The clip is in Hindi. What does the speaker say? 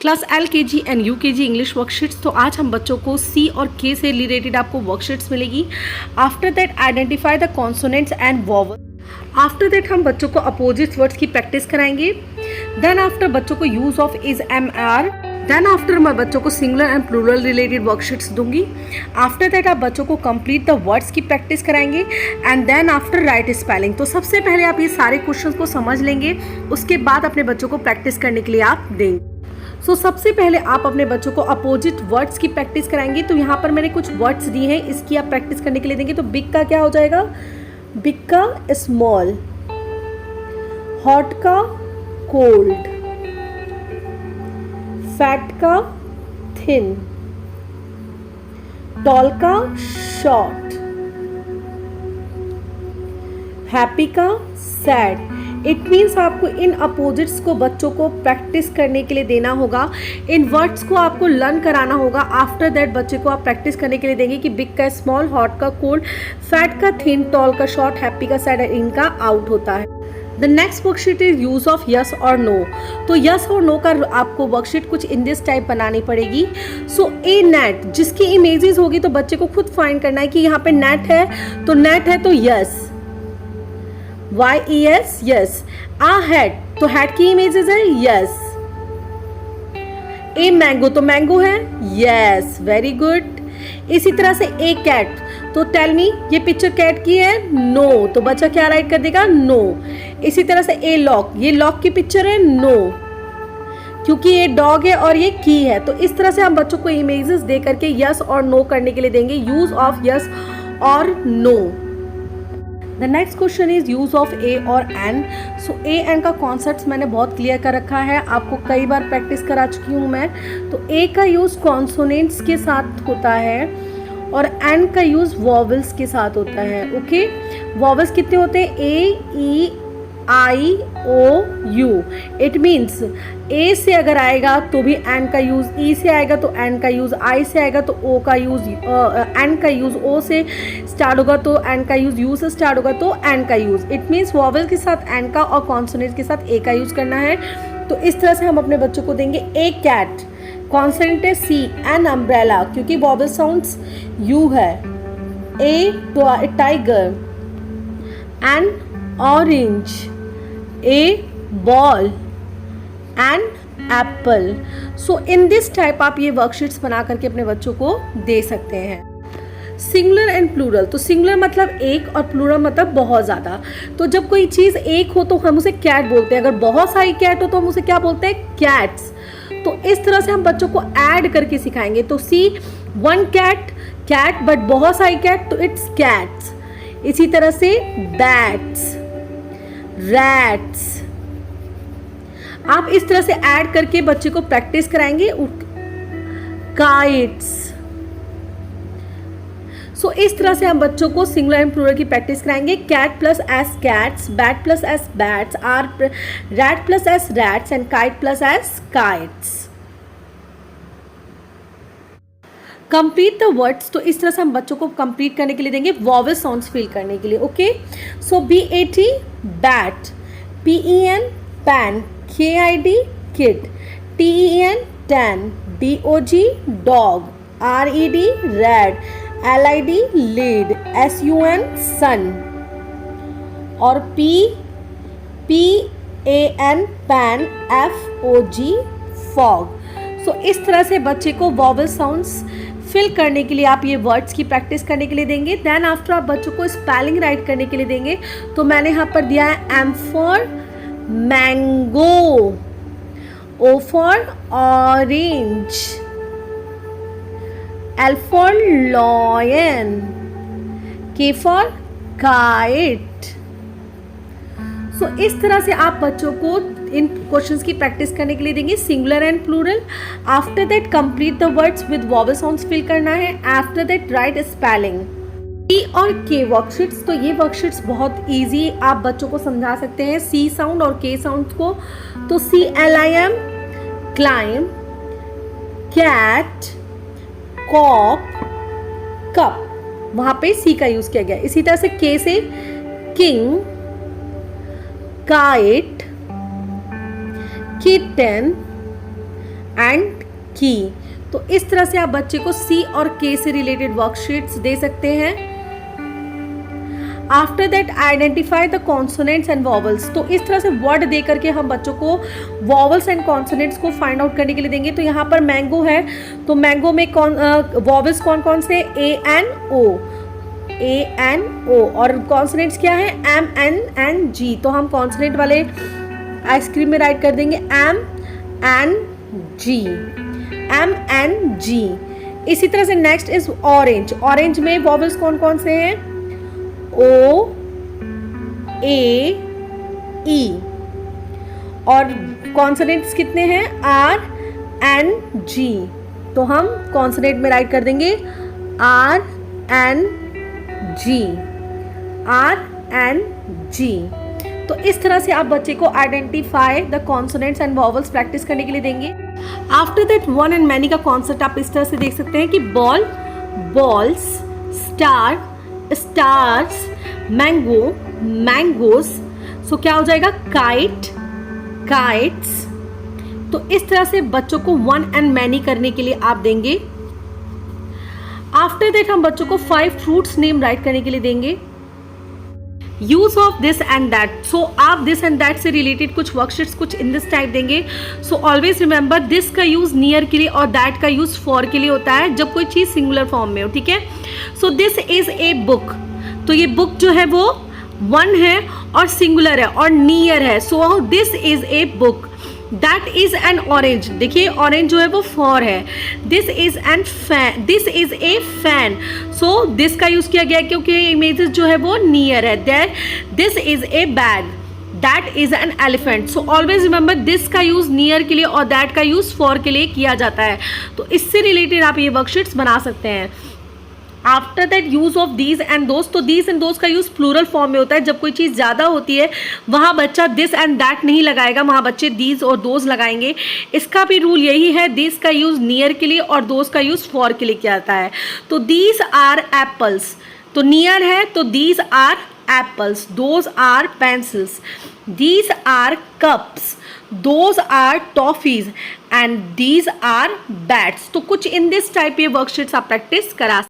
Class LKG and UKG English worksheets. तो आज हम बच्चों को C और K से रिलेटेड आपको वर्कशीट्स मिलेगी। After that identify the consonants and vowel. After that हम बच्चों को अपोजिट वर्ड्स की प्रैक्टिस कराएंगे। देन आफ्टर बच्चों को use of is MR। Then after मैं बच्चों को singular and plural related worksheets दूंगी। आफ्टर दैट आप बच्चों को कंप्लीट द वर्ड्स की प्रैक्टिस कराएंगे and then after write spelling. तो सबसे पहले आप ये सारे क्वेश्चंस को समझ लेंगे, उसके बाद अपने बच्चों को प्रैक्टिस करने के लिए आप देंगे। सबसे पहले आप अपने बच्चों को अपोजिट वर्ड्स की प्रैक्टिस कराएंगे। तो यहाँ पर मैंने कुछ वर्ड्स दिए हैं, इसकी आप प्रैक्टिस करने के लिए देंगे। तो बिग का क्या हो जाएगा? बिग का स्मॉल, हॉट का कोल्ड, फैट का थिन, टॉल का शॉर्ट, हैप्पी का सैड। इट मीन्स आपको इन अपोजिट्स को बच्चों को प्रैक्टिस करने के लिए देना होगा। इन वर्ड्स को आपको लर्न कराना होगा। आफ्टर दैट बच्चे को आप प्रैक्टिस करने के लिए देंगे कि बिग का स्मॉल, हॉट का कोल्ड, फैट का थिन, टॉल का शॉर्ट, हैप्पी का सैड, इनका आउट होता है। The next worksheet is use of yes और नो। तो यस और नो का आपको वर्कशीट कुछ इन दिस टाइप बनानी पड़ेगी। सो ए नेट, जिसकी इमेजेस होगी तो बच्चे को खुद फाइंड करना है कि यहाँ पे नेट है, तो नेट है तो यस, YES यस। आ हैट, तो हैट की इमेजेस है यस। ए मैंगो, तो मैंगो है यस, वेरी गुड। इसी तरह से ए कैट, तो टेल मी ये पिक्चर कैट की है? नो, तो बच्चा क्या राइट कर देगा? नो। इसी तरह से ए लॉक, ये लॉक की पिक्चर है? नो, क्योंकि ये डॉग है और ये की है। तो इस तरह से हम बच्चों को इमेजेस दे करके यस और नो करने के लिए देंगे। यूज ऑफ यस और no. The next question is use of A और एन। सो ए एन का कॉन्सेप्ट मैंने बहुत क्लियर कर रखा है, आपको कई बार प्रैक्टिस करा चुकी हूँ मैं। तो ए का यूज कॉन्सोनेंट्स के साथ होता है और एन का यूज वॉवल्स के साथ होता है। ओके, वॉवल्स कितने होते हैं? ए, ई, आई, ओ, यू। इट मीन्स ए से अगर आएगा तो भी एन का यूज, ई से आएगा तो एन का यूज, आई से आएगा तो ओ का यूज, एन का यूज, ओ से स्टार्ट होगा तो एन का यूज, यू से स्टार्ट होगा तो एन का यूज। इट मीन्स वॉवल के साथ एन का और कॉन्सोनेंट के साथ ए का यूज करना है। तो इस तरह से हम अपने बच्चों को देंगे। ए कैट, कॉन्सोनेंट है सी। एन अम्ब्रेला, क्योंकि वॉवल साउंड्स यू है। A tiger, an orange, a ball and apple. So in this type आप ये वर्कशीट्स बना करके अपने बच्चों को दे सकते हैं। सिंगुलर एंड प्लूरल, तो सिंगुलर मतलब एक और प्लूरल मतलब बहुत ज़्यादा। तो जब कोई चीज़ एक हो तो हम उसे कैट बोलते हैं, अगर बहुत सारी कैट हो तो हम उसे क्या बोलते हैं? कैट्स। तो इस तरह से हम बच्चों को ऐड करके सिखाएंगे। तो सी, वन कैट, कैट, बट बहुत सारी कैट तो इट्स कैट्स। इसी तरह से बैट्स, रैट्स। आप इस तरह से ऐड करके बच्चे को प्रैक्टिस कराएंगे। काइट्स। सो इस तरह से हम बच्चों को सिंगुलर एंड प्लूरल की प्रैक्टिस कराएंगे। Cat plus S cats, bat plus S bats, R rat plus S rats and kite plus S kites. Complete the words, तो इस तरह से हम बच्चों को कंप्लीट करने के लिए देंगे, वॉवल साउंड्स फील करने के लिए। ओके, सो BAT bat, PEN pan, KID kid, TEN tan, DOG dog, RED red, LID lead, SUN सन और PAN पैन, FOG फॉग। सो इस तरह से बच्चे को वॉवल साउंड्स फिल करने के लिए आप ये वर्ड्स की प्रैक्टिस करने के लिए देंगे। देन आफ्टर आप बच्चों को स्पेलिंग राइट करने के लिए देंगे। तो मैंने यहाँ पर दिया है M for mango, O for orange, L for lion, K for kite. So इस तरह से आप बच्चों को इन क्वेश्चंस की प्रैक्टिस करने के लिए देंगे, singular and plural. After that complete the words with vowel sounds fill करना है। After that write spelling. C और के वर्कशीट्स, तो ये वर्कशीट्स बहुत इजी आप बच्चों को समझा सकते हैं, सी साउंड और के साउंड को। तो CLIM क्लाइम, कैट, कॉप, कप, वहाँ पे सी का यूज किया गया। इसी तरह से के से किंग, काइट, kitten, एंड की। तो इस तरह से आप बच्चे को सी और के से रिलेटेड वर्कशीट्स दे सकते हैं। After that identify the consonants and vowels. तो इस तरह से वर्ड दे करके हम बच्चों को वॉवल्स एंड कॉन्सोनेंट्स को फाइंड आउट करने के लिए देंगे। तो यहाँ पर मैंगो है, तो मैंगो में वॉवल्स कौन कौन से, ए एन ओ, और कॉन्सोनेंट्स क्या है, एम एन एंड जी। तो हम कॉन्सोनेंट वाले आइसक्रीम में राइट कर देंगे M N G, M N G. इसी तरह से नेक्स्ट इज ऑरेंज। ऑरेंज में वॉवल्स कौन कौन से हैं, ओ ए ई, और कॉन्सोनेंट्स कितने हैं, आर एन जी। तो हम कॉन्सोनेंट में राइट कर देंगे R N G, R N G. तो इस तरह से आप बच्चे को identify the consonants and vowels practice करने के लिए देंगे। After that one and many का कॉन्सेप्ट आप इस तरह से देख सकते हैं कि ball, balls, star, stars, mango, mangoes. So क्या हो जाएगा, काइट, काइट्स। तो इस तरह से बच्चों को वन एंड मैनी करने के लिए आप देंगे। आफ्टर दैट हम बच्चों को 5 फ्रूट्स नेम राइट करने के लिए देंगे। Use of this and that. So आप दिस एंड दैट से रिलेटेड कुछ वर्कशीट्स कुछ इन दिस टाइप देंगे। सो ऑलवेज रिमेंबर दिस का यूज नियर के लिए और दैट का यूज फॉर के लिए होता है जब कोई चीज सिंगुलर फॉर्म में हो, ठीक है। So this is a book. तो ये बुक जो है वो वन है और सिंगुलर है और नियर है। So this is a book. That is an orange. देखिए ऑरेंज जो है वो फॉर है। This is an fan, this is a fan. So this का यूज किया गया क्योंकि इमेजेस जो है वो नियर है। There this is a bag, that is an elephant. So always remember this का यूज नियर के लिए और दैट का यूज फॉर के लिए किया जाता है। तो इससे रिलेटेड आप ये वर्कशीट्स बना सकते हैं। After that use of these and those. तो दीज एंड दोज का यूज प्लूरल फॉर्म में होता है। जब कोई चीज़ ज़्यादा होती है वहाँ बच्चा दिस एंड दैट नहीं लगाएगा, वहाँ बच्चे दीज और दोज लगाएंगे। इसका भी रूल यही है, दिस का यूज नियर के लिए और दोज का यूज फॉर के लिए किया जाता है। तो दीज आर एप्पल्स, तो नियर है तो these are apples, those are pencils, these are cups, those are toffees and these are bats. तो कुछ इन दिस टाइप ये वर्कशीट्स आप प्रैक्टिस करा